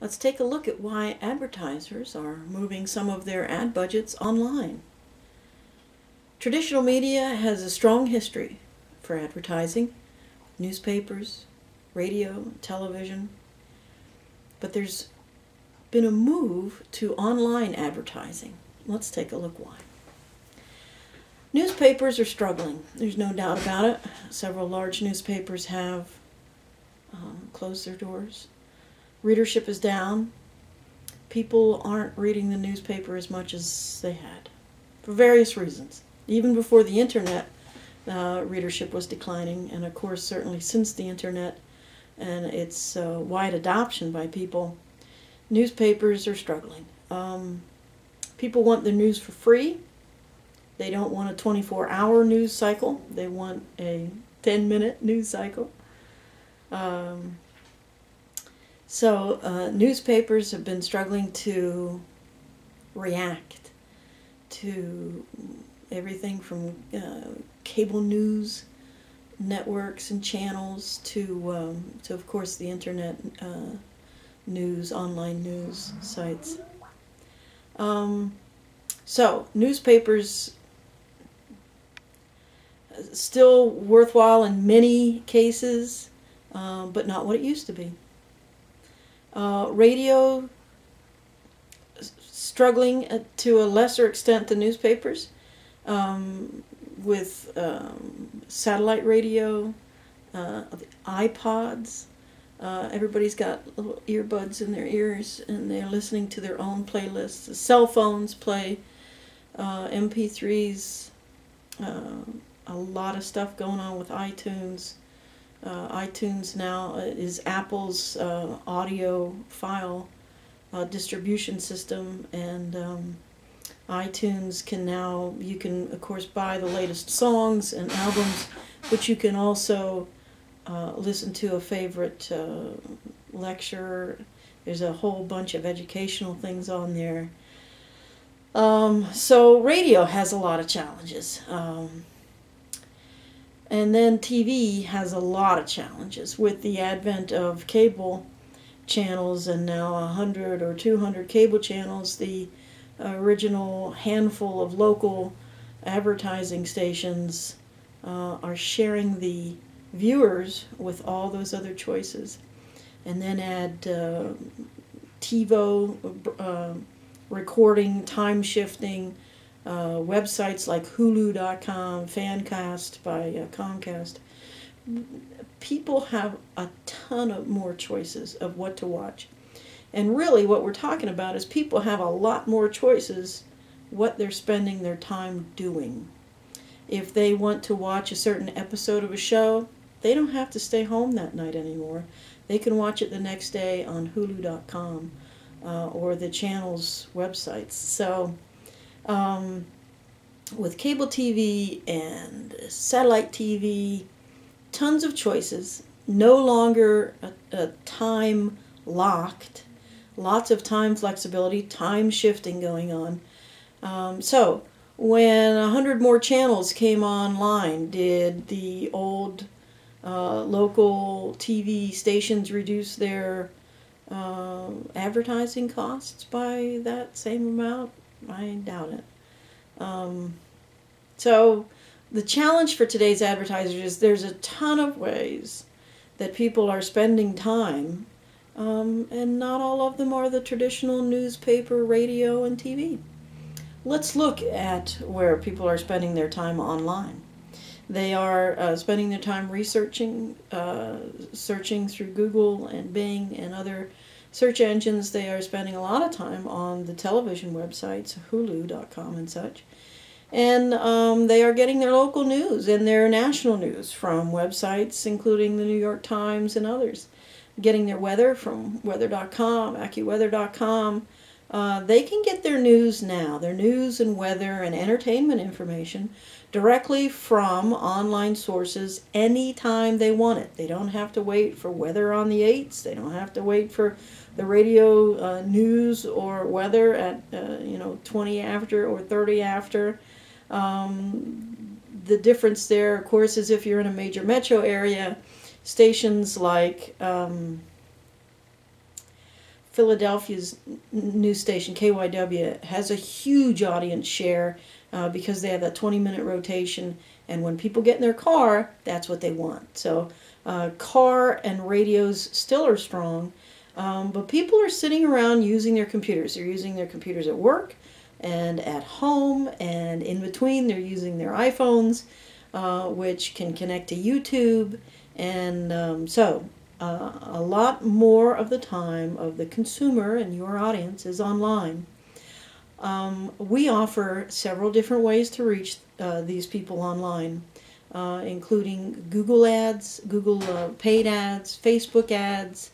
let's take a look at why advertisers are moving some of their ad budgets online. Traditional media has a strong history for advertising, newspapers, radio, television, but there's been a move to online advertising. Let's take a look why. Newspapers are struggling. There's no doubt about it. Several large newspapers have closed their doors. Readership is down. People aren't reading the newspaper as much as they had for various reasons. Even before the internet, readership was declining, and of course certainly since the internet and its wide adoption by people, newspapers are struggling. People want their news for free. They don't want a 24-hour news cycle. They want a 10-minute news cycle. So newspapers have been struggling to react to everything from cable news networks and channels to of course the internet news, online news sites. So newspapers still worthwhile in many cases, but not what it used to be. Radio struggling to a lesser extent than newspapers, with satellite radio, iPods. Everybody's got little earbuds in their ears and they're listening to their own playlists. The cell phones play MP3s, a lot of stuff going on with iTunes. iTunes now is Apple's audio file distribution system, and iTunes can now, you can of course buy the latest songs and albums, but you can also listen to a favorite lecture. There's a whole bunch of educational things on there. So radio has a lot of challenges. And then TV has a lot of challenges with the advent of cable channels, and now 100 or 200 cable channels. The original handful of local advertising stations are sharing the viewers with all those other choices. And then add TiVo, recording, time shifting, websites like Hulu.com, Fancast by Comcast. People have a ton of more choices of what to watch. And really what we're talking about is people have a lot more choices what they're spending their time doing. If they want to watch a certain episode of a show, they don't have to stay home that night anymore. They can watch it the next day on Hulu.com or the channel's websites. So with cable TV and satellite TV, tons of choices, no longer a time locked, lots of time flexibility, time shifting going on. So when 100 more channels came online, did the old local TV stations reduce their advertising costs by that same amount? I doubt it. So the challenge for today's advertisers is there's a ton of ways that people are spending time, and not all of them are the traditional newspaper, radio, and TV. Let's look at where people are spending their time online. They are spending their time researching, searching through Google and Bing and other search engines. They are spending a lot of time on the television websites, Hulu.com and such. And they are getting their local news and their national news from websites, including the New York Times and others. Getting their weather from weather.com, AccuWeather.com. They can get their news now, their news and weather and entertainment information, directly from online sources anytime they want it. They don't have to wait for weather on the 8s. They don't have to wait for the radio news or weather at 20 after or 30 after. The difference there, of course, is if you're in a major metro area, stations like Philadelphia's news station, KYW, has a huge audience share because they have that 20-minute rotation, and when people get in their car, that's what they want. So car and radios still are strong, but people are sitting around using their computers. They're using their computers at work and at home, and in between they're using their iPhones, which can connect to YouTube, and so a lot more of the time of the consumer and your audience is online. We offer several different ways to reach these people online, including Google ads, Google paid ads, Facebook ads,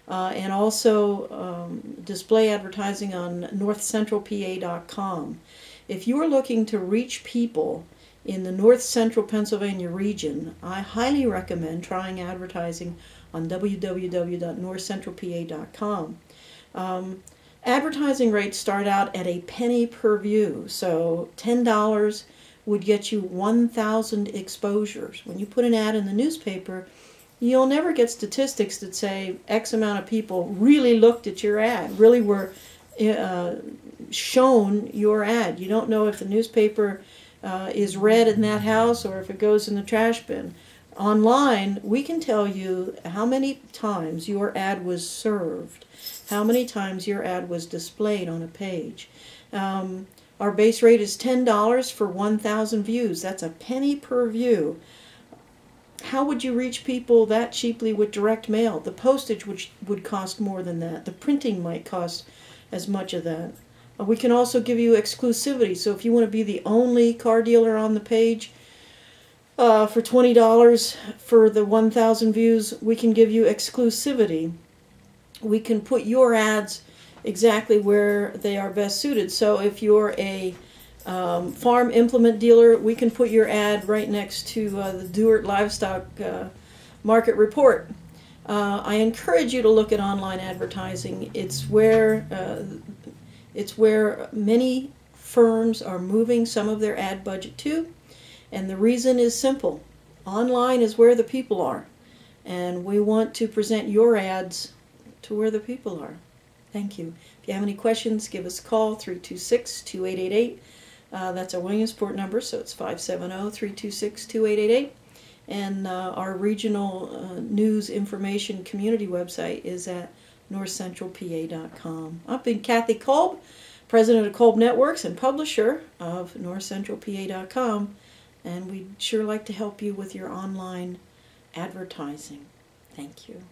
and also display advertising on northcentralpa.com. If you are looking to reach people in the north central Pennsylvania region, I highly recommend trying advertising on www.northcentralpa.com. Advertising rates start out at a penny per view, so $10 would get you 1,000 exposures. When you put an ad in the newspaper, you'll never get statistics that say X amount of people really looked at your ad, really were shown your ad. You don't know if the newspaper is read in that house or if it goes in the trash bin. Online, we can tell you how many times your ad was served, how many times your ad was displayed on a page. Our base rate is $10 for 1,000 views. That's a penny per view. How would you reach people that cheaply with direct mail? The postage would cost more than that. The printing might cost as much of that. We can also give you exclusivity. So if you want to be the only car dealer on the page, for $20 for the 1,000 views, we can give you exclusivity. We can put your ads exactly where they are best suited. So if you're a farm implement dealer, we can put your ad right next to the Duart Livestock Market Report. I encourage you to look at online advertising. It's where many firms are moving some of their ad budget to. And the reason is simple. Online is where the people are. And we want to present your ads to where the people are. Thank you. If you have any questions, give us a call, 326-2888. That's our Williamsport number, so it's 570-326-2888. And our regional news information community website is at northcentralpa.com. I've been Kathy Kolb, president of Kolb Networks and publisher of northcentralpa.com. And we'd sure like to help you with your online advertising. Thank you.